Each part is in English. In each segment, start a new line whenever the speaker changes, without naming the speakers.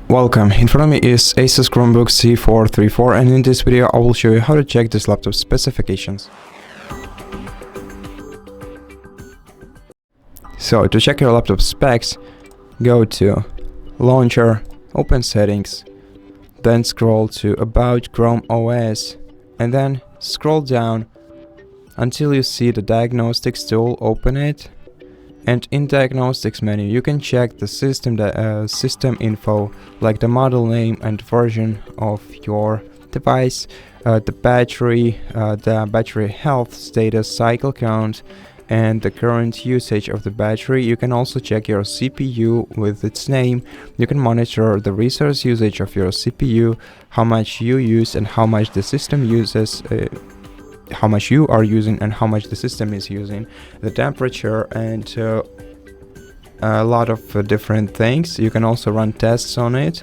Welcome, in front of me is ASUS Chromebook C434, and in this video I will show you how to check this laptop specifications. So to check your laptop specs, go to Launcher, open Settings, then scroll to About Chrome OS, and then scroll down until you see the Diagnostics tool, open it. And in Diagnostics menu, you can check the system info, like the model name and version of your device, the battery health status, cycle count, and the current usage of the battery. You can also check your CPU with its name. You can monitor the resource usage of your CPU, how much you use and how much the system uses, how much you are using and how much the system is using, the temperature, and a lot of different things. You can also run tests on it.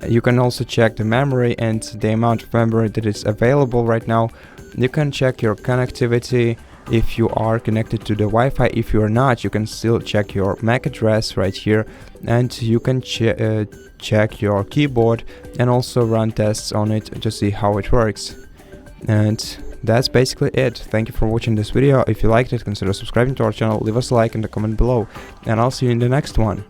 You can also check the memory and the amount of memory that is available right now. You can check your connectivity if you are connected to the Wi-Fi. If you are not, you can still check your MAC address right here, and you can check your keyboard and also run tests on it to see how it works. And that's basically it. Thank you for watching this video. If you liked it, consider subscribing to our channel, leave us a like and a comment below, and I'll see you in the next one.